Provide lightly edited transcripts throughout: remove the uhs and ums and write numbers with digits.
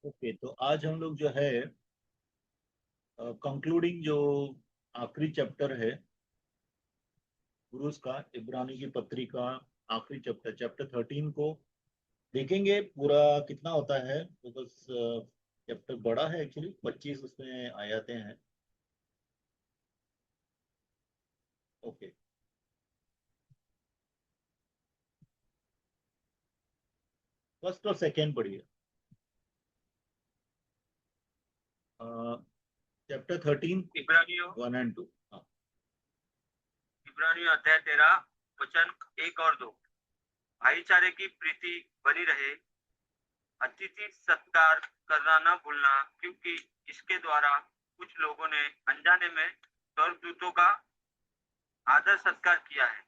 Okay, तो आज हम लोग जो है कंक्लूडिंग जो आखिरी चैप्टर है गुरुज का, इब्रानी की पत्री का आखिरी चैप्टर, चैप्टर 13 को देखेंगे पूरा कितना होता है। बिकॉज चैप्टर बड़ा है, एक्चुअली 25 उसमें आयातें हैं। ओके, फर्स्ट और सेकेंड पढ़िए। चैप्टर 13, इब्रानियों 1 और 2। हाँ, इब्रानियों अध्याय 13 वचन 1 और 2। भाईचारे की प्रीति बनी रहे, अतिथि सत्कार करना न भूलना, क्योंकि इसके द्वारा कुछ लोगों ने अनजाने में स्वर्गदूतों का आदर सत्कार किया है।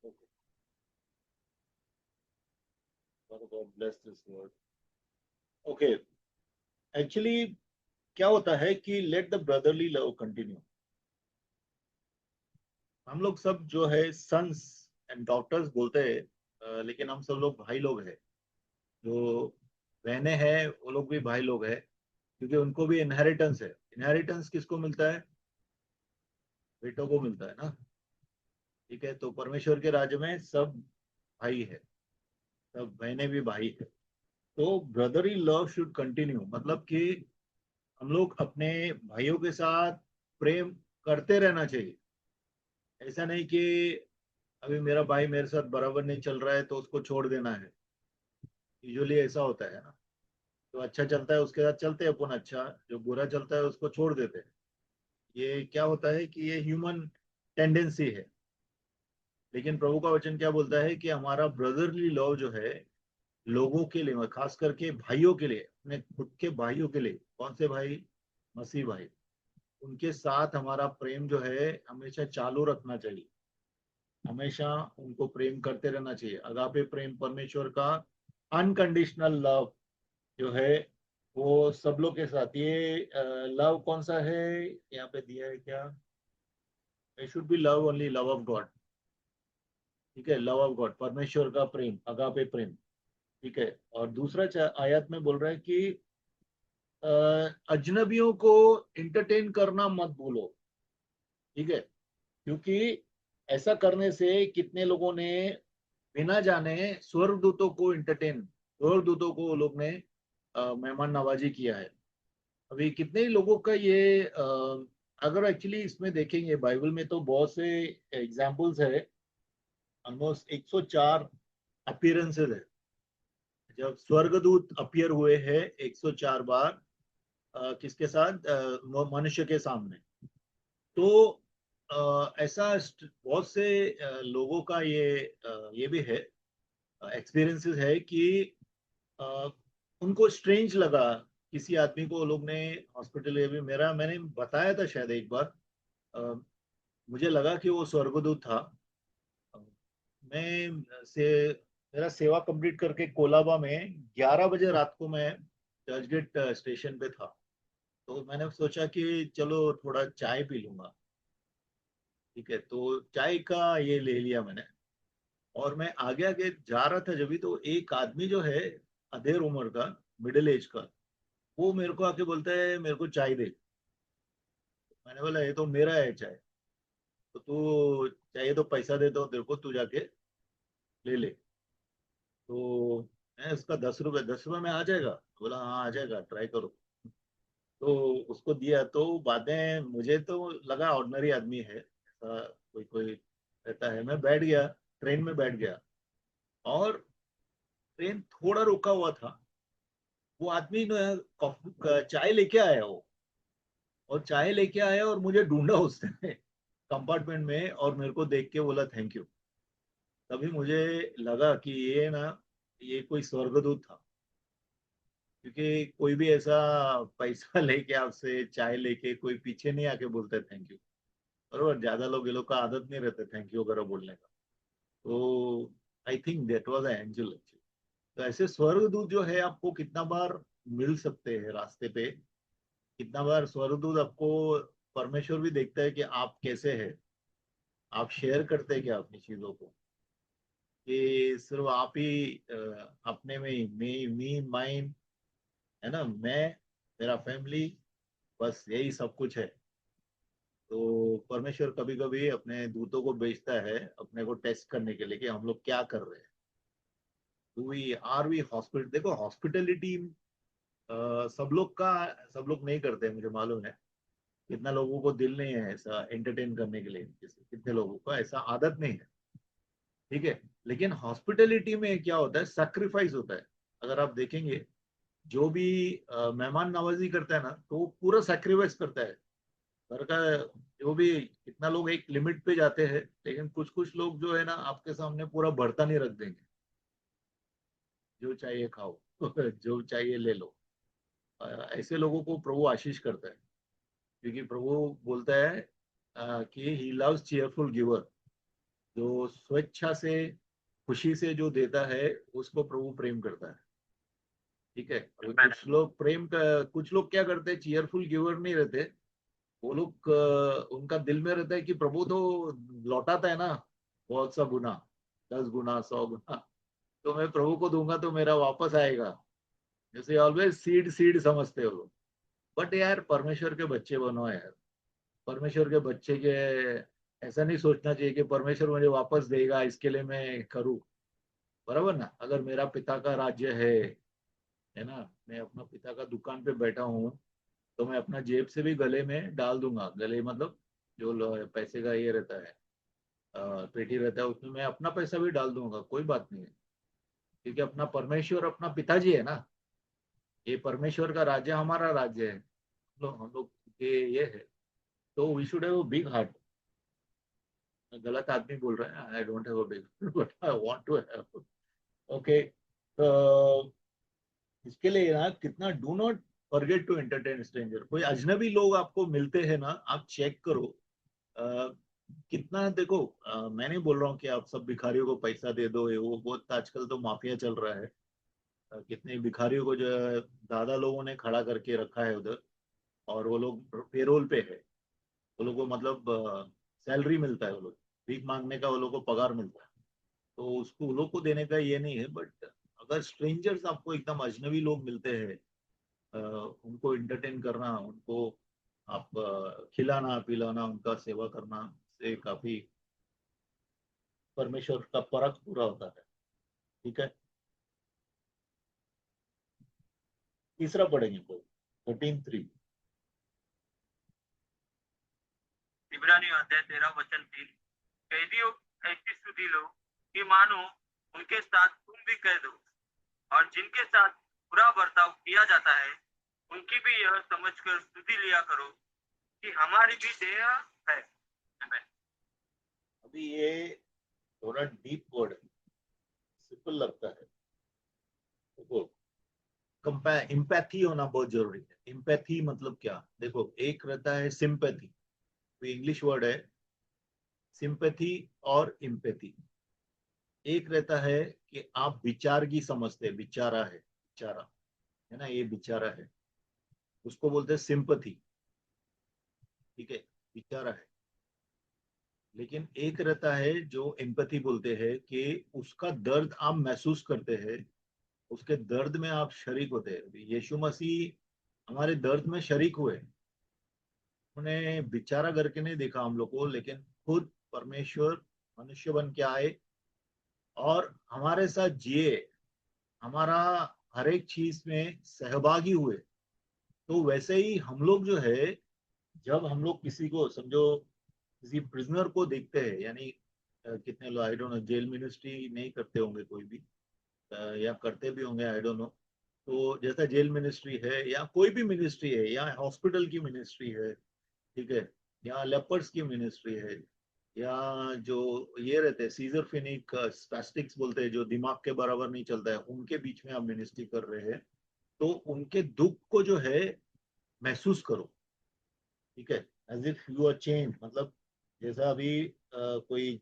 Okay, God bless this word. Okay, actually क्या होता है कि let the brotherly love continue. हम लोग सब जो है सन्स एंड डॉक्टर्स बोलते हैं, लेकिन हम सब लोग भाई लोग हैं। जो बहनें हैं वो लोग भी भाई लोग हैं, क्योंकि उनको भी इनहेरिटेंस है। इनहेरिटेंस किसको मिलता है? बेटों को मिलता है ना। ठीक है, तो परमेश्वर के राज्य में सब भाई है, सब बहनें भी भाई है। तो ब्रदरली लव शुड कंटिन्यू, मतलब कि हम लोग अपने भाइयों के साथ प्रेम करते रहना चाहिए। ऐसा नहीं कि अभी मेरा भाई मेरे साथ बराबर नहीं चल रहा है तो उसको छोड़ देना है। यूजुअली ऐसा होता है ना, जो अच्छा चलता है उसके साथ चलते हैं अपन, अच्छा जो बुरा चलता है उसको छोड़ देते हैं। ये क्या होता है कि ये ह्यूमन टेंडेंसी है। लेकिन प्रभु का वचन क्या बोलता है कि हमारा ब्रदरली लव जो है लोगों के लिए, खास करके भाइयों के लिए, अपने खुद के भाइयों के लिए। कौन से भाई? मसीह भाई। उनके साथ हमारा प्रेम जो है हमेशा चालू रखना चाहिए। हमेशा उनको प्रेम करते रहना चाहिए। अगापे प्रेम परमेश्वर का अनकंडीशनल लव जो है वो सब लोग के साथ। ये लव कौन सा है यहाँ पे दिया है क्या? It should be love only, love of God. ठीक है, लव ऑफ गॉड, परमेश्वर का प्रेम, अगापे प्रेम। ठीक है, और दूसरा आयत में बोल रहा है कि अ, अजनबियों को इंटरटेन करना मत भूलो। ठीक है, क्योंकि ऐसा करने से कितने लोगों ने बिना जाने स्वर्गदूतों को इंटरटेन, स्वर्गदूतों को वो लोग ने मेहमान नवाजी किया है। अभी कितने ही लोगों का ये अगर एक्चुअली इसमें देखेंगे बाइबल में तो बहुत से एग्जाम्पल्स है। ऑलमोस्ट 104 अपीयरेंसेस है जब स्वर्गदूत अपीयर हुए हैं 104 बार। किसके साथ? मनुष्य के सामने। तो ऐसा बहुत से लोगों का ये भी है, एक्सपीरियंसेस है कि अ, उनको स्ट्रेंज लगा। किसी आदमी को वो लोग ने हॉस्पिटल में, भी मेरा मैंने बताया था शायद एक बार, अ, मुझे लगा कि वो स्वर्गदूत था। मैं से मेरा सेवा कंप्लीट करके कोलाबा में 11 बजे रात को मैं चर्चगेट स्टेशन पे था। तो मैंने सोचा कि चलो थोड़ा चाय पी लूंगा। ठीक है, तो चाय का ये ले लिया मैंने, और मैं आगे आगे जा रहा था जब भी तो एक आदमी जो है अधेड़ उम्र का, मिडिल एज का, वो मेरे को आके बोलता है मेरे को चाय दे। मैंने बोला ये तो मेरा है चाय, तो तू चाहिए तो पैसा दे दो तेरे को, तू जाके ले ले। तो मैं उसका 10 रुपये, 10 रुपये में आ जाएगा? बोला हाँ आ जाएगा, ट्राई करो। तो उसको दिया, तो बाद में मुझे तो लगा ऑर्डिनरी आदमी है, ऐसा कोई कोई रहता है। मैं बैठ गया, ट्रेन में बैठ गया, और ट्रेन थोड़ा रुका हुआ था। वो आदमी चाय लेके आया वो, और चाय लेके आया और मुझे ढूंढा उसने कंपार्टमेंट में, और मेरे को देख के बोला थैंक यू। तभी मुझे लगा कि ये ना, ये कोई स्वर्गदूत था। क्योंकि कोई भी ऐसा पैसा लेके आपसे चाय लेके कोई पीछे नहीं आके बोलता थैंक यू। बरोबर, ज्यादा लोग, ये लोग का आदत नहीं रहता थैंक यू वगैरह बोलने का। तो I think that was angel actually. तो ऐसे स्वर्गदूत जो है आपको कितना बार मिल सकते हैं रास्ते पे। कितना बार स्वर्गदूत आपको, परमेश्वर भी देखता है कि आप कैसे हैं, आप शेयर करते हैं क्या अपनी चीजों को। कि सिर्फ आप ही अपने में ही मी माइन, है ना, मैं, मेरा फैमिली, बस यही सब कुछ है। तो परमेश्वर कभी कभी अपने दूतों को भेजता है अपने को टेस्ट करने के लिए कि हम लोग क्या कर रहे हैं। वी आर वी हॉस्पिटल, देखो हॉस्पिटलिटी सब लोग नहीं करते, मुझे मालूम है। कितना लोगों को दिल नहीं है ऐसा एंटरटेन करने के लिए, कितने लोगों को ऐसा आदत नहीं है, ठीक है। लेकिन हॉस्पिटलिटी में क्या होता है, सैक्रिफाइस होता है। अगर आप देखेंगे, जो भी मेहमान नवाजी करता है ना, तो वो पूरा सैक्रिफाइस करता है घर का। जो भी कितना लोग एक लिमिट पे जाते हैं, लेकिन कुछ कुछ लोग जो है ना, आपके सामने पूरा बर्तन नहीं रख देंगे, जो चाहिए खाओ जो चाहिए ले लो। ऐसे लोगों को प्रभु आशीष करता है, क्योंकि प्रभु बोलता है कि ही लव्स चीयरफुल गिवर। जो स्वेच्छा से, खुशी से जो देता है, उसको प्रभु प्रेम करता है, ठीक है। अभी कुछ लोग कुछ लोग क्या करते हैं, चीयरफुल गिवर नहीं रहते। वो लोग उनका दिल में रहता है कि प्रभु तो लौटाता है ना बहुत सा गुना, 10 गुना 100 गुना, तो मैं प्रभु को दूंगा तो मेरा वापस आएगा। जैसे ऑलवेज सीड सीड समझते हो लोग। बट यार, परमेश्वर के बच्चे बनो यार। परमेश्वर के बच्चे के ऐसा नहीं सोचना चाहिए कि परमेश्वर मुझे वापस देगा इसके लिए मैं करूँ। बराबर ना, अगर मेरा पिता का राज्य है ना, मैं अपना पिता का दुकान पे बैठा हूँ, तो मैं अपना जेब से भी गले में डाल दूंगा, गले मतलब जो पैसे का ये रहता है, पेटी रहता है, उसमें मैं अपना पैसा भी डाल दूंगा, कोई बात नहीं है। क्योंकि अपना परमेश्वर अपना पिताजी है ना, ये परमेश्वर का राज्य हमारा राज्य है, हम लोग के ये है। तो we should have a big heart. गलत आदमी बोल रहा है, I don't have a big but I want to have. Okay, तो इसके लिए ना कितना, do not forget to entertain stranger. कोई अजनबी लोग आपको मिलते हैं ना, आप चेक करो कितना। देखो मैं नहीं बोल रहा हूँ कि आप सब भिखारियों को पैसा दे दो, ये वो बहुत आजकल तो माफिया चल रहा है। कितने भिखारियों को जो है, दादा लोगों ने खड़ा करके रखा है उधर, और वो लोग पेरोल पे है। वो लोग को मतलब सैलरी मिलता है, वो लोग भीख मांगने का वो लोग को पगार मिलता है। तो उसको वो लोग को देने का ये नहीं है, बट अगर स्ट्रेंजर्स आपको एकदम अजनबी लोग मिलते हैं, उनको एंटरटेन करना, उनको आप खिलाना पिलाना, उनका सेवा करना से काफी परमेश्वर का परख पूरा होता है, ठीक है। तीसरा पढ़ेंगे तो 13:3। इब्रानियों अध्याय 13 वचन 3। कैदियों ऐसी सुधि लो कि मानो उनके साथ तुम भी कैद हो, और जिनके साथ बुरा बर्ताव किया जाता है उनकी भी यह समझकर सुधि लिया करो कि हमारी भी देह है। Amen। अभी ये थोड़ा डीप वर्ड है, सिंपल लगता है। देखो, इम्पैथी होना बहुत जरूरी है। इम्पैथी मतलब क्या, देखो एक रहता है सिंपैथी, तो इंग्लिश वर्ड है सिंपैथी और इम्पैथी। एक रहता है कि आप विचार की समझते हैं, विचारा है, विचारा है ना, ये विचारा है, उसको बोलते हैं सिंपथी, ठीक है, विचारा है। लेकिन एक रहता है जो एम्पैथी बोलते हैं, कि उसका दर्द आप महसूस करते हैं, उसके दर्द में आप शरीक होते हैं। यीशु मसीह हमारे दर्द में शरीक हुए। उन्हें बेचारा करके नहीं देखा हम लोग को, लेकिन खुद परमेश्वर मनुष्य बन के आए और हमारे साथ जिए, हमारा हर एक चीज में सहभागी हुए। तो वैसे ही हम लोग जो है, जब हम लोग किसी को समझो, किसी प्रिजनर को देखते हैं, यानी कितने लोग, I don't know, jail ministry नहीं करते होंगे कोई भी, या करते भी होंगे, आई डोंट नो। तो जैसा जेल मिनिस्ट्री है, या कोई भी मिनिस्ट्री है, या हॉस्पिटल की मिनिस्ट्री है, ठीक है, या लेपर्स की मिनिस्ट्री है, या जो ये रहते हैं सीजरफिनिक स्पैस्टिक्स बोलते हैं, जो दिमाग के बराबर नहीं चलता है, उनके बीच में आप मिनिस्ट्री कर रहे हैं, तो उनके दुख को जो है महसूस करो, ठीक है। As if you are chain, मतलब जैसा अभी कोई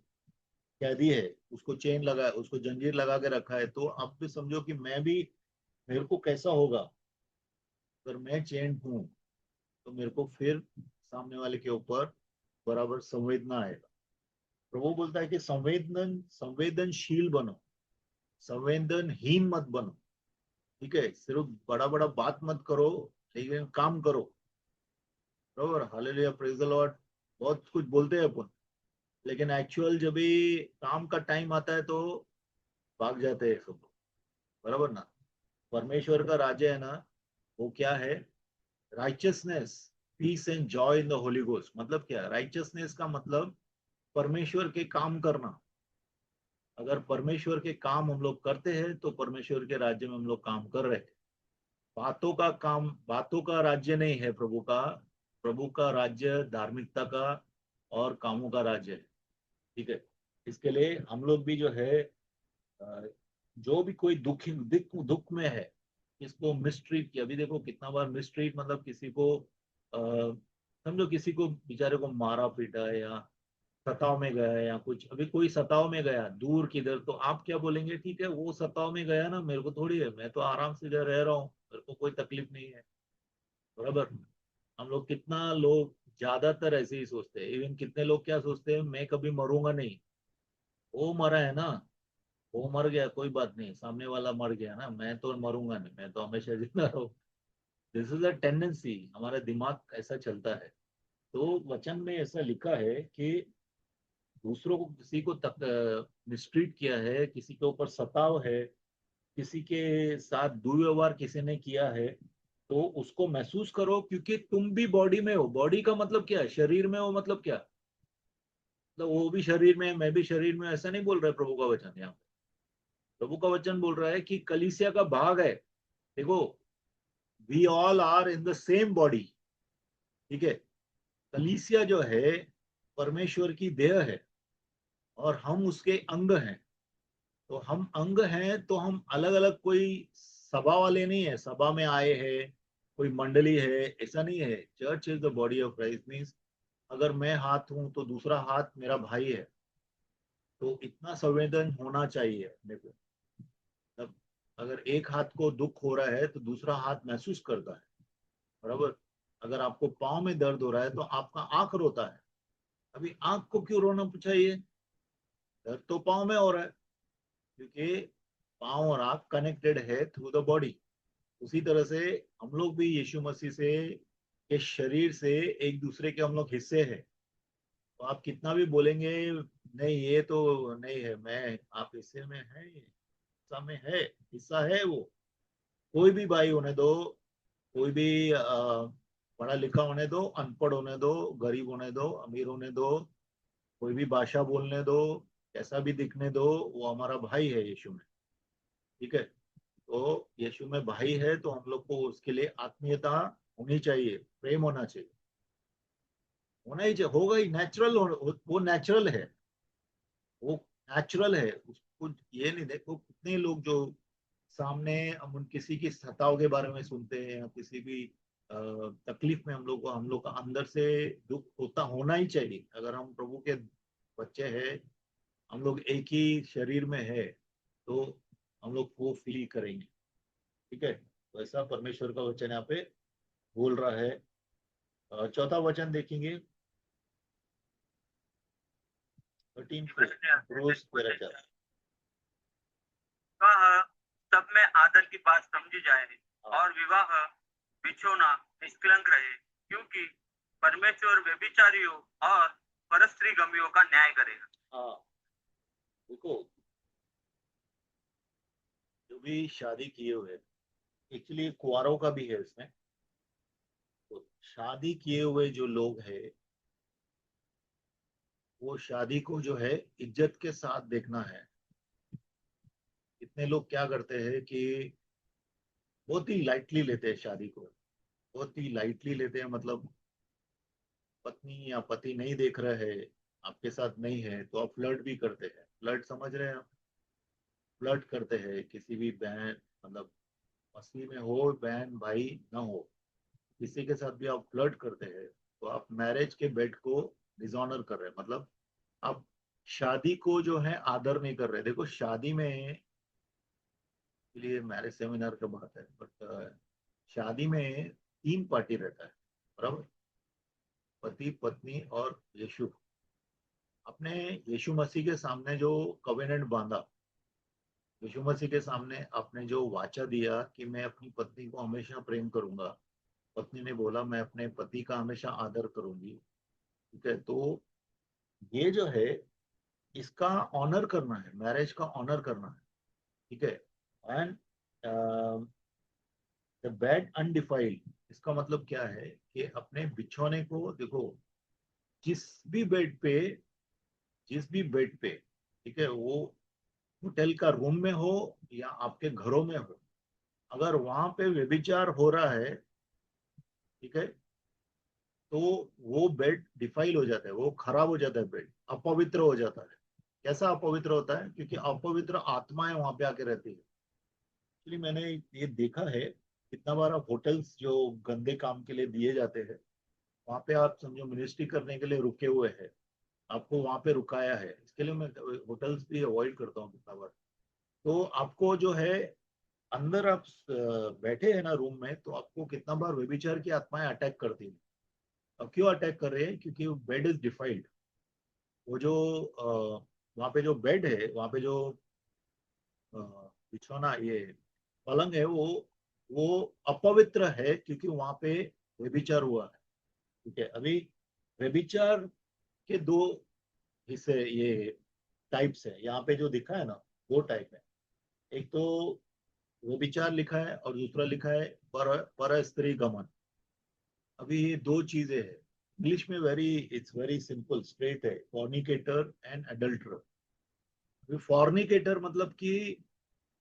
कैदी है, उसको चेन लगा, उसको जंजीर लगा के रखा है, तो आप भी समझो कि मैं भी, मेरे को कैसा होगा अगर मैं चेन हूं, तो मेरे को फिर सामने वाले के ऊपर बराबर संवेदना आएगा। प्रभु बोलता है कि संवेदनशील बनो, संवेदनहीन मत बनो। ठीक है, सिर्फ बड़ा बड़ा बात मत करो, लेकिन काम करो। बरोबर, हालेलुया, प्रेज द लॉर्ड। बहुत कुछ बोलते हैं अपन, लेकिन एक्चुअल जब भी काम का टाइम आता है तो भाग जाते हैं सब लोग। बराबर ना। परमेश्वर का राज्य है ना, वो क्या है? Righteousness, peace and joy in the Holy Ghost. मतलब क्या? राइचियसनेस का मतलब परमेश्वर के काम करना। अगर परमेश्वर के काम हम लोग करते हैं तो परमेश्वर के राज्य में हम लोग काम कर रहे हैं। बातों का काम, बातों का राज्य नहीं है प्रभु का। प्रभु का राज्य धार्मिकता का और कामों का राज्य है। ठीक है, इसके लिए हम लोग भी जो है, जो भी कोई दुख दुख में है, इसको मिसट्रीट किया। अभी देखो कितना बार मिसट्रीट, मतलब किसी को समझो किसी को बेचारे को मारा पीटा है, या सताव में गया है, या कुछ। अभी कोई सताव में गया दूर किधर, तो आप क्या बोलेंगे? ठीक है, वो सताव में गया ना, मेरे को थोड़ी है, मैं तो आराम से इधर रह रहा हूँ, मेरे को कोई तकलीफ नहीं है। बराबर। हम लोग, कितना लोग ज्यादातर ऐसे ही सोचते हैं। इवन कितने लोग क्या सोचते हैं, मैं कभी मरूंगा नहीं। वो मरा है ना, वो मर गया, कोई बात नहीं, सामने वाला मर गया ना, मैं तो मरूंगा नहीं, मैं तो हमेशा जिंदा रहूं। दिस इज अ टेंडेंसी, हमारा दिमाग ऐसा चलता है। तो वचन में ऐसा लिखा है कि दूसरों को, किसी को तक मिस्ट्रीट किया है, किसी के ऊपर सताव है, किसी के साथ दुर्व्यवहार किसी ने किया है, तो उसको महसूस करो, क्योंकि तुम भी बॉडी में हो। बॉडी का मतलब क्या है? शरीर में हो, मतलब क्या? मतलब वो भी शरीर में है, मैं भी शरीर में, ऐसा नहीं बोल रहा है प्रभु का वचन यहाँ पे। प्रभु का वचन बोल रहा है कि कलीसिया का भाग है। देखो, we all are in the same body. ठीक है, कलीसिया जो है परमेश्वर की देह है, और हम उसके अंग हैं। तो हम अंग हैं, तो हम अलग अलग कोई सभा वाले नहीं है, सभा में आए हैं, कोई मंडली है, ऐसा नहीं है। Church is the body of Christ. Means अगर मैं हाथ हूं तो दूसरा हाथ मेरा भाई है। तो इतना संवेदन होना चाहिए अपने को। तब अगर एक हाथ को दुख हो रहा है तो दूसरा हाथ महसूस करता है। बराबर। अगर आपको पाँव में दर्द हो रहा है तो आपका आंख रोता है। अभी आंख को क्यों रोना चाहिए? दर्द तो पाँव में हो रहा है, क्योंकि पाँव और आंख कनेक्टेड है थ्रू द बॉडी। उसी तरह से हम लोग भी यीशु मसीह से के शरीर से एक दूसरे के हम लोग हिस्से हैं। तो आप कितना भी बोलेंगे, नहीं ये तो नहीं है, मैं आप हिस्से में है, हिस्सा में है, हिस्सा है वो। कोई भी भाई होने दो, कोई भी पढ़ा लिखा होने दो, अनपढ़ होने दो, गरीब होने दो, अमीर होने दो, कोई भी भाषा बोलने दो, कैसा भी दिखने दो, वो हमारा भाई है यीशु में। ठीक है, तो यीशु में भाई है, तो हम लोग को उसके लिए आत्मीयता होनी चाहिए, प्रेम होना चाहिए, होना ही चाहिए, होगा ही, नेचुरल। वो नेचुरल है, वो नेचुरल है उसको। ये नहीं, देखो कितने लोग जो सामने हम उन किसी की सताव के बारे में सुनते हैं, या किसी भी तकलीफ में हम लोग का अंदर से दुख होता होना ही चाहिए। अगर हम प्रभु के बच्चे हैं, हम लोग एक ही शरीर में है, तो हम लोग वो फील करेंगे। ठीक है, तो ऐसा परमेश्वर का वचन यहाँ पे बोल रहा है। चौथा वचन देखेंगे, 13 को, ब्रूस 13। वह सब में आदर की बात समझी जाए, हाँ और विवाह बिछोना निष्कलंक रहे, क्योंकि परमेश्वर व्यभिचारियों और परस्त्रीगमियों का न्याय करेगा। हाँ, देखो, जो भी शादी किए हुए, एक्चुअली कुंवारों का भी है इसमें। तो शादी किए हुए जो लोग हैं, वो शादी को जो है इज्जत के साथ देखना है। कितने लोग क्या करते हैं कि बहुत ही लाइटली लेते हैं शादी को, बहुत ही लाइटली लेते हैं। मतलब पत्नी या पति नहीं देख रहे हैं, आपके साथ नहीं है, तो आप फ्लर्ट भी करते हैं। फ्लर्ट समझ रहे हैं आप? फ्लर्ट करते हैं किसी भी बहन, मतलब मसीह में हो, बहन भाई ना हो, किसी के साथ भी आप फ्लर्ट करते हैं, तो आप मैरिज के बेड को डिसऑनर कर रहे हैं। मतलब आप शादी को जो है आदर नहीं कर रहे। देखो शादी में, लिए मैरिज सेमिनार का बात है, बट शादी में तीन पार्टी रहता है। बराबर, पति पत्नी और यीशु। आपने यीशु मसीह के सामने जो कवेनेंट बांधा, यीशु मसीह के सामने आपने जो वाचा दिया कि मैं अपनी पत्नी को हमेशा प्रेम करूंगा, पत्नी ने बोला मैं अपने पति का हमेशा आदर करूंगी, ठीक है। तो ये जो है, इसका ऑनर करना है, मैरिज का ऑनर करना है, ठीक है। एंड द बेड अनडिफाइल्ड, इसका मतलब क्या है कि अपने बिछौने को देखो, जिस भी बेड पे, जिस भी बेड पे, ठीक है, वो होटल का रूम में हो या आपके घरों में हो, अगर वहां पे व्यभिचार हो रहा है, ठीक है, तो वो बेड डिफाइल हो जाता है, वो खराब हो जाता है, बेड अपवित्र हो जाता है। कैसा अपवित्र होता है? क्योंकि अपवित्र आत्माएं वहां पे आके रहती है। एक्चुअली मैंने ये देखा है, कितना बार आप होटल्स जो गंदे काम के लिए दिए जाते हैं, वहां पे आप समझो मिनिस्ट्री करने के लिए रुके हुए हैं, आपको वहां पे रुकाया है, इसके लिए मैं होटल्स भी अवॉइड करता हूँ कितना बार। तो आपको जो है, अंदर आप बैठे हैं ना रूम में, तो आपको कितना बार व्यभिचार की आत्माएं अटैक करती है। अब क्यों अटैक कर रहे हैं? क्योंकि बेड इज डिफाइल्ड। वो जो वहाँ पे जो बेड है, वहाँ पे जो अ, बिछौना, ये पलंग है, वो अपवित्र है, क्योंकि वहां पे व्यभिचार हुआ है, ठीक है। अभी व्यभिचार के दो हिस्से, ये टाइप्स है यहाँ पे जो दिखा है ना, दो टाइप है। एक तो व्यभिचार लिखा है और दूसरा लिखा है पर स्त्री गमन। अभी ये दो चीजें हैं। इंग्लिश में इट्स वेरी सिंपल स्ट्रेट है, फॉर्निकेटर एंड अडल्टर। फॉर्निकेटर मतलब कि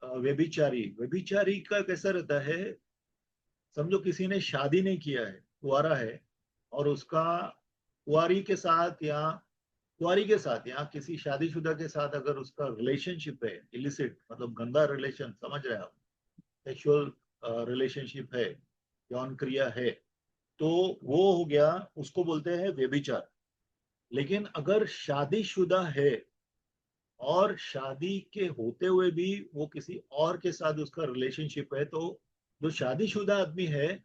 व्यभिचारी, व्यभिचारी का कैसा रहता है? समझो किसी ने शादी नहीं किया है, कुंवारा है, और उसका कुंवारी के साथ या कुंवारी के साथ या किसी शादीशुदा के साथ अगर उसका रिलेशनशिप है, इलिसिट मतलब गंदा रिलेशन, समझ रहे हैं आप, सेक्सुअल रिलेशनशिप है, यौन क्रिया है, तो वो हो गया, उसको बोलते हैं व्यभिचार। लेकिन अगर शादीशुदा है और शादी के होते हुए भी वो किसी और के साथ उसका रिलेशनशिप है, तो जो शादीशुदा आदमी है,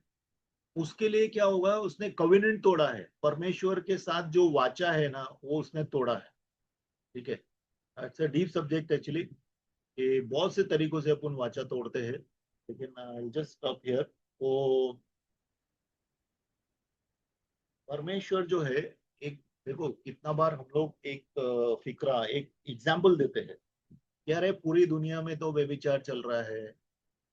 उसके लिए क्या होगा? उसने कविनेंट तोड़ा है, परमेश्वर के साथ जो वाचा है ना, वो उसने तोड़ा है, ठीक है। It's a deep subject actually, कि बहुत से तरीकों से अपन वाचा तोड़ते हैं, लेकिन जस्ट स्टॉप हियर। तो परमेश्वर जो है, एक, देखो कितना बार हम लोग एक फिक्रा, एक एग्जाम्पल देते हैं कि अरे पूरी दुनिया में तो व्यभिचार चल रहा है,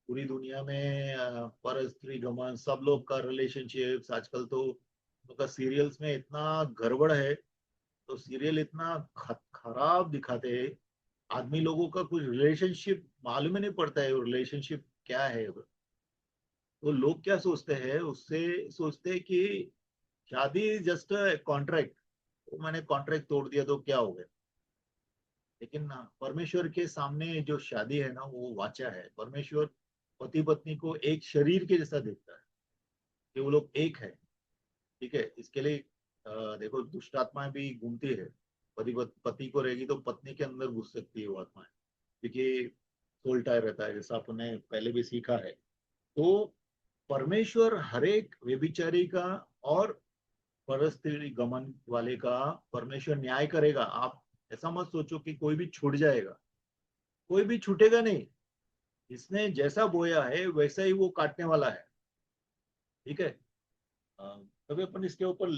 पूरी दुनिया में पर स्त्री गमन, सब लोग का रिलेशनशिप, आजकल तो लोग का सीरियल्स में इतना गड़बड़ है, तो सीरियल इतना खराब दिखाते हैं, आदमी लोगों का कुछ रिलेशनशिप मालूम ही नहीं पड़ता है, रिलेशनशिप क्या है। तो लोग क्या सोचते हैं, उससे सोचते हैं कि शादी जस्ट कॉन्ट्रैक्ट, तो मैंने कॉन्ट्रैक्ट तोड़ दिया तो क्या हो गया। लेकिन परमेश्वर के सामने जो शादी है ना, वो वाचा है। परमेश्वर पति पत्नी को एक शरीर के जैसा देखता है, कि वो लोग एक है, ठीक है। इसके लिए देखो दुष्ट आत्माएं भी घूमती है, पति पति को रहेगी तो पत्नी के अंदर घुस सकती है वो आत्माएं, क्योंकि सोल टायर रहता है, जैसा आपने पहले भी सीखा है। तो परमेश्वर हर एक व्यभिचारी का और परस्त्री गमन वाले का परमेश्वर न्याय करेगा। आप ऐसा मत सोचो कि कोई भी छूट जाएगा, कोई भी छूटेगा नहीं। इसने जैसा बोया है वैसा ही वो काटने वाला है, ठीक है। अ, तभी अपन इसके ऊपर